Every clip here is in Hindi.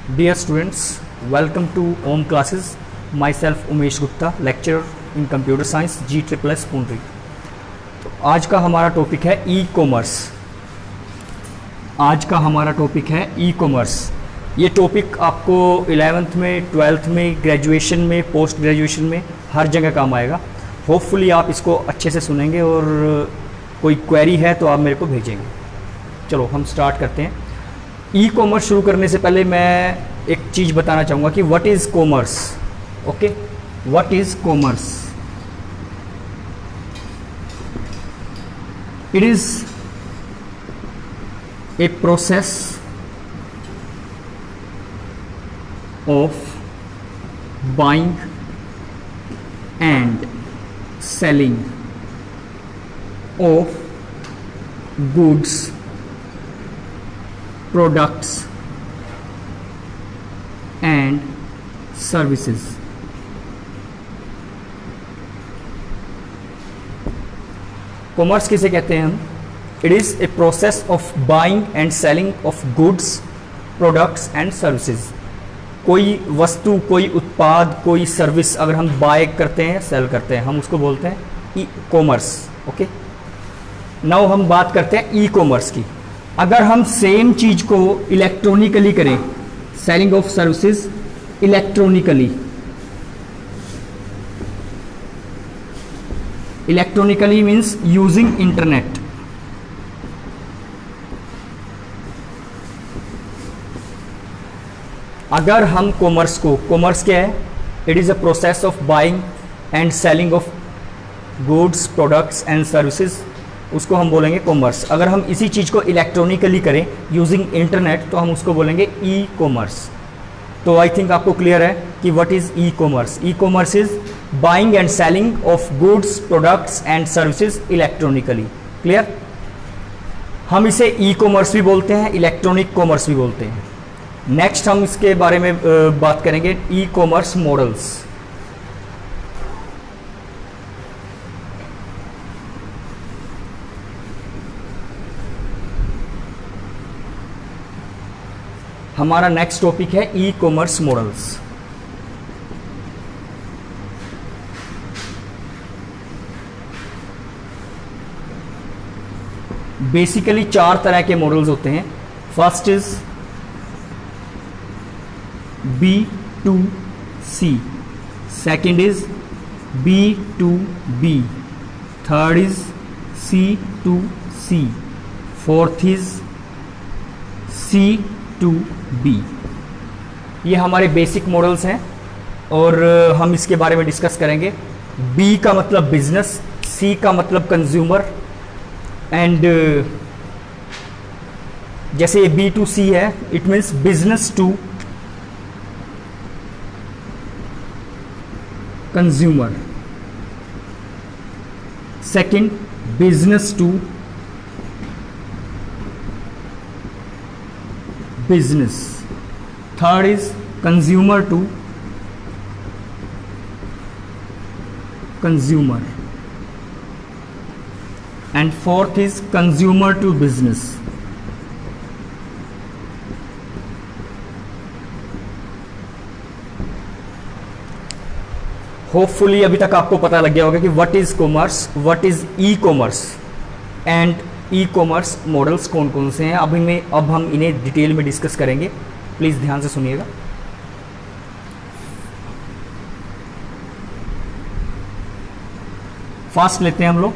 Dear students, welcome to Om Classes. Myself Umesh Gupta, lecturer in Computer Science, GSSS Pune. तो आज का हमारा टॉपिक है ई कॉमर्स। E commerce. ये टॉपिक आपको 11th में, 12th में, ग्रेजुएशन में, पोस्ट ग्रेजुएशन में हर जगह काम आएगा। होपफुली आप इसको अच्छे से सुनेंगे और कोई क्वेरी है तो आप मेरे को भेजेंगे। चलो हम स्टार्ट करते हैं। ई कॉमर्स शुरू करने से पहले मैं एक चीज़ बताना चाहूँगा कि what is commerce. Okay, what is commerce? It is a process of buying and selling of goods, products and services. Commerce किसे कहते हैं हम? It is a process of buying and selling of goods, products and services. कोई वस्तु, कोई उत्पाद, कोई सर्विस अगर हम बाय करते हैं, सेल करते हैं, हम उसको बोलते हैं ई कॉमर्स। ओके, नाउ हम बात करते हैं ई कॉमर्स की। अगर हम सेम चीज को इलेक्ट्रॉनिकली करें, selling of services electronically means using internet. अगर हम कॉमर्स क्या है? It is a process of buying and selling of goods, products and services, उसको हम बोलेंगे कॉमर्स। अगर हम इसी चीज़ को इलेक्ट्रॉनिकली करें यूजिंग इंटरनेट तो हम उसको बोलेंगे ई कॉमर्स। तो आई थिंक आपको क्लियर है कि what is e commerce. E commerce is buying and selling of goods, products and services electronically. Clear? हम इसे ई कॉमर्स भी बोलते हैं, इलेक्ट्रॉनिक कॉमर्स भी बोलते हैं। नेक्स्ट हम इसके बारे में बात करेंगे, ई कॉमर्स मॉडल्स। हमारा नेक्स्ट टॉपिक है ई कॉमर्स मॉडल्स। बेसिकली 4 तरह के मॉडल्स होते हैं। First is B2C, second is B2B, third is C2C, fourth is C2B। ये हमारे बेसिक मॉडल्स हैं और हम इसके बारे में डिस्कस करेंगे। B का मतलब बिजनेस, C का मतलब कंज्यूमर एंड जैसे ये B2C है, it means business to consumer. Second, business to business. Third is consumer to consumer, and fourth is consumer to business. Hopefully अभी तक आपको पता लग गया होगा कि what is commerce, what is e commerce and e commerce models कौन कौन से हैं। अब हम इन्हें डिटेल में डिस्कस करेंगे। प्लीज़ ध्यान से सुनिएगा। फर्स्ट लेते हैं हम लोग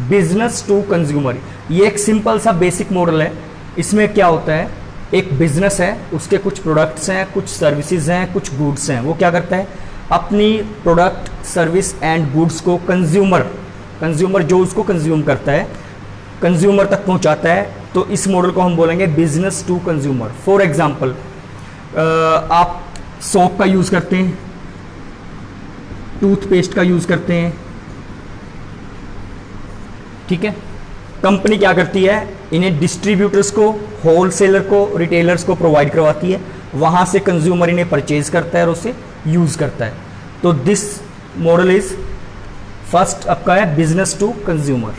बिजनेस टू कंज्यूमर। ये एक सिंपल सा बेसिक मॉडल है। इसमें क्या होता है, एक बिजनेस है, उसके कुछ प्रोडक्ट्स हैं, कुछ सर्विसेज हैं, कुछ गुड्स हैं। वो क्या करता है, अपनी प्रोडक्ट, सर्विस एंड गुड्स को कंज्यूमर जो उसको कंज्यूम करता है, कंज्यूमर तक पहुंचाता है। तो इस मॉडल को हम बोलेंगे business to consumer. For example, आप सोप का यूज़ करते हैं, टूथपेस्ट का यूज़ करते हैं, ठीक है। कंपनी क्या करती है, इन्हें डिस्ट्रीब्यूटर्स को, होलसेलर को, रिटेलर्स को प्रोवाइड करवाती है। वहाँ से कंज्यूमर इन्हें परचेज करता है और उसे यूज़ करता है। तो दिस मॉडल इज फर्स्ट आपका है बिजनेस टू कंज्यूमर।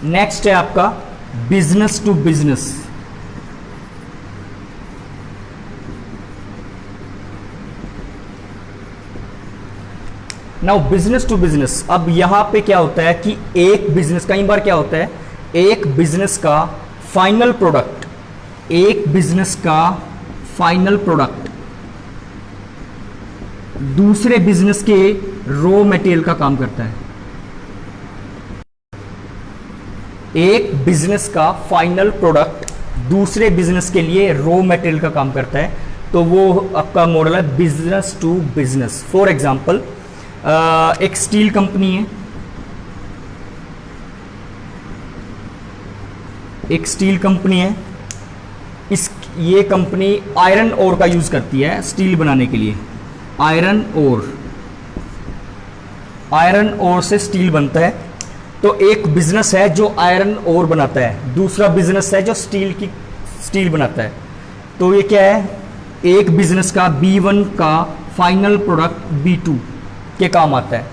नेक्स्ट है आपका business to business. Now business to business, अब यहां पे क्या होता है कि एक बिजनेस, कई बार क्या होता है, एक बिजनेस का फाइनल प्रोडक्ट, एक बिजनेस का फाइनल प्रोडक्ट दूसरे बिजनेस के रॉ मटेरियल का काम करता है। एक बिजनेस का फाइनल प्रोडक्ट दूसरे बिजनेस के लिए रॉ मटेरियल का काम करता है, तो वो आपका मॉडल है business to business. For example, एक स्टील कंपनी है, एक स्टील कंपनी है, ये कंपनी आयरन ओर का यूज करती है स्टील बनाने के लिए। आयरन ओर से स्टील बनता है। तो एक बिजनेस है जो आयरन ओर बनाता है, दूसरा बिजनेस है जो स्टील बनाता है। तो ये क्या है, एक बिजनेस का B1 का फाइनल प्रोडक्ट B2 के काम आता है।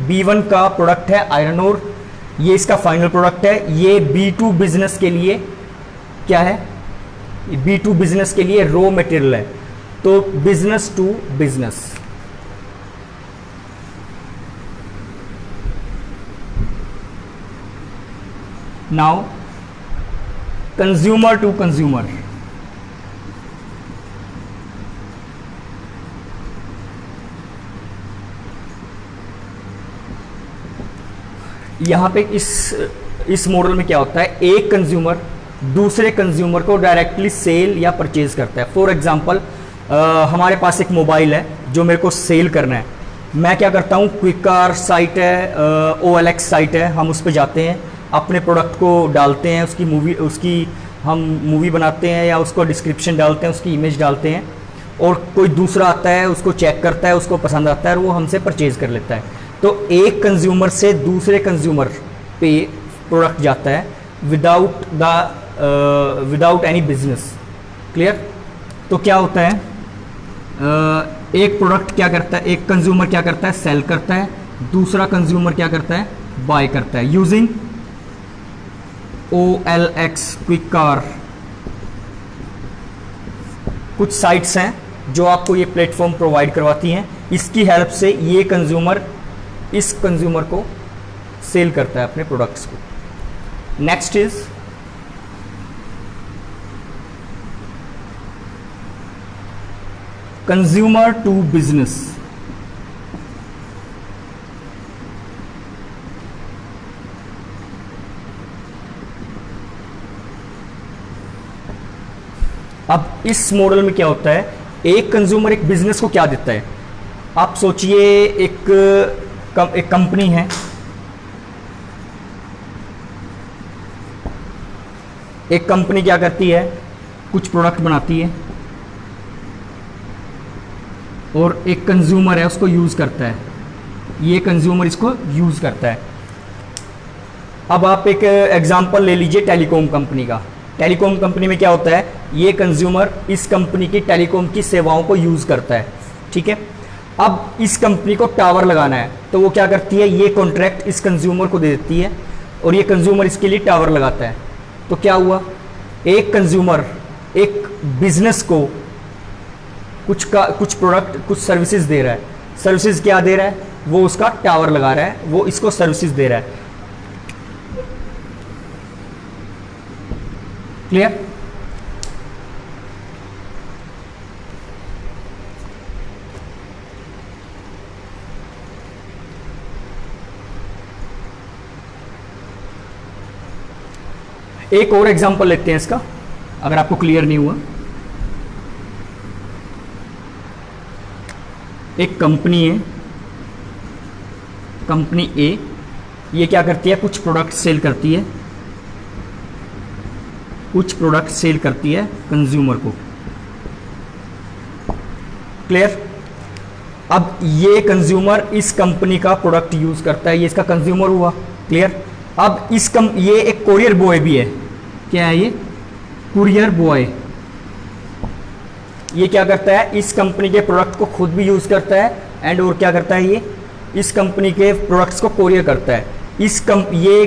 B1 का प्रोडक्ट है आयरन ओर, ये इसका फाइनल प्रोडक्ट है। ये B2 बिजनेस के लिए क्या है, B2 बिजनेस के लिए रॉ मटेरियल है। तो business to business. Now consumer to consumer. यहां पे इस मॉडल में क्या होता है, एक कंज्यूमर दूसरे कंज्यूमर को डायरेक्टली सेल या परचेज करता है। फॉर एग्जांपल, हमारे पास एक मोबाइल है जो मेरे को सेल करना है। मैं क्या करता हूँ, क्विकार साइट है, OLX साइट है, हम उस पर जाते हैं, अपने प्रोडक्ट को डालते हैं, उसकी हम मूवी बनाते हैं या उसको डिस्क्रिप्शन डालते हैं, उसकी इमेज डालते हैं, और कोई दूसरा आता है, उसको चेक करता है, उसको पसंद आता है और वो हमसे परचेज कर लेता है। तो एक कंज्यूमर से दूसरे कंज्यूमर पे प्रोडक्ट जाता है विदाउट एनी बिजनेस। क्लियर? तो क्या होता है, एक प्रोडक्ट क्या करता है, एक कंज्यूमर क्या करता है, सेल करता है, दूसरा कंज्यूमर क्या करता है, बाय करता है। यूजिंग OLX क्विकार, कुछ साइट्स हैं जो आपको ये प्लेटफॉर्म प्रोवाइड करवाती हैं। इसकी हेल्प से ये कंज्यूमर इस कंज्यूमर को सेल करता है अपने प्रोडक्ट्स को। Next is consumer to business. अब इस मॉडल में क्या होता है, एक कंज्यूमर एक बिजनेस को क्या देता है। आप सोचिए, एक कंपनी है, एक कंपनी क्या करती है, कुछ प्रोडक्ट बनाती है और एक कंज्यूमर है उसको यूज करता है, ये कंज्यूमर इसको यूज करता है। अब आप एक एग्जांपल ले लीजिए टेलीकॉम कंपनी का। टेलीकॉम कंपनी में क्या होता है, ये कंज्यूमर इस कंपनी की टेलीकॉम की सेवाओं को यूज करता है। ठीक है, अब इस कंपनी को टावर लगाना है, तो वो क्या करती है, ये कॉन्ट्रैक्ट इस कंज्यूमर को दे देती है और ये कंज्यूमर इसके लिए टावर लगाता है। तो क्या हुआ, एक कंज्यूमर एक बिजनेस को कुछ प्रोडक्ट, कुछ सर्विसेज दे रहा है। सर्विसेज क्या दे रहा है, वो उसका टावर लगा रहा है, वो इसको सर्विसेज दे रहा है। क्लियर? एक और एग्जांपल लेते हैं इसका, अगर आपको क्लियर नहीं हुआ। एक कंपनी है, कंपनी ए, ये क्या करती है, कुछ प्रोडक्ट सेल करती है, कुछ प्रोडक्ट सेल करती है कंज्यूमर को। क्लियर? अब ये कंज्यूमर इस कंपनी का प्रोडक्ट यूज करता है, ये इसका कंज्यूमर हुआ। क्लियर? अब ये एक कोरियर बॉय भी है। क्या है ये? Courier boy. ये क्या करता है, इस कंपनी के प्रोडक्ट को खुद भी यूज करता है एंड और क्या करता है, ये इस कंपनी के प्रोडक्ट्स को कोरियर करता है। ये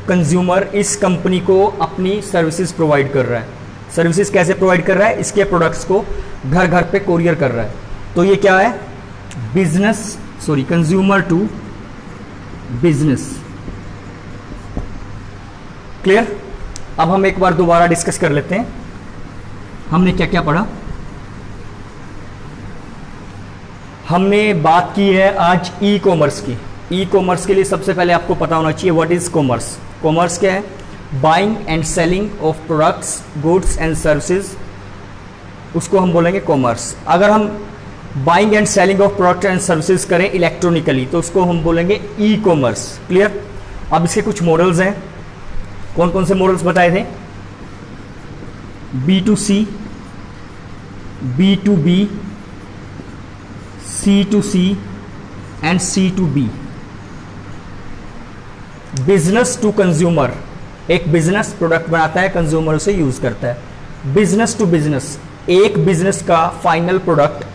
कंज्यूमर इस कंपनी को अपनी सर्विसेज प्रोवाइड कर रहा है। सर्विसेज कैसे प्रोवाइड कर रहा है? इसके प्रोडक्ट्स को घर घर पे कोरियर कर रहा है। तो ये क्या है? Consumer to business. क्लियर? अब हम एक बार दोबारा डिस्कस कर लेते हैं हमने क्या क्या पढ़ा। हमने बात की है आज ई कॉमर्स की। ई कॉमर्स के लिए सबसे पहले आपको पता होना चाहिए व्हाट इज कॉमर्स। कॉमर्स क्या है? Buying and selling of products, goods and services, उसको हम बोलेंगे कॉमर्स। अगर हम buying and selling of product and services करें इलेक्ट्रॉनिकली तो उसको हम बोलेंगे ई कॉमर्स। क्लियर? अब इसके कुछ मॉडल्स हैं। कौन कौन से मॉडल्स बताए थे? B2C, B2B, C2C and C2B। Business to consumer, एक बिजनेस प्रोडक्ट बनाता है, कंज्यूमर उसे यूज करता है। बिजनेस टू बिजनेस, एक बिजनेस का फाइनल प्रोडक्ट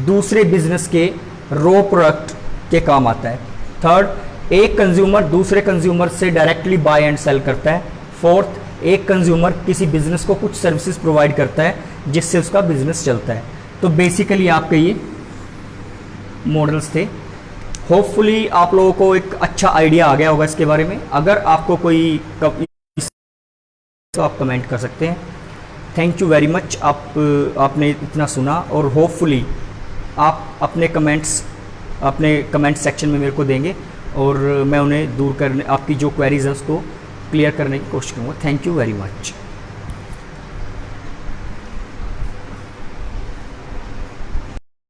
दूसरे बिजनेस के रॉ प्रोडक्ट के काम आता है। थर्ड, एक कंज्यूमर दूसरे कंज्यूमर से डायरेक्टली बाय एंड सेल करता है। फोर्थ, एक कंज्यूमर किसी बिजनेस को कुछ सर्विसेज प्रोवाइड करता है जिससे उसका बिजनेस चलता है। तो बेसिकली आपके ये मॉडल्स थे। होपफुली आप लोगों को एक अच्छा आइडिया आ गया होगा इसके बारे में। अगर आपको कोई तो आप कमेंट कर सकते हैं। थैंक यू वेरी मच, आपने इतना सुना और होपफुली आप अपने कमेंट सेक्शन में मेरे को देंगे और मैं उन्हें दूर करने, आपकी जो क्वेरीज है उसको क्लियर करने की कोशिश करूँगा। Thank you very much.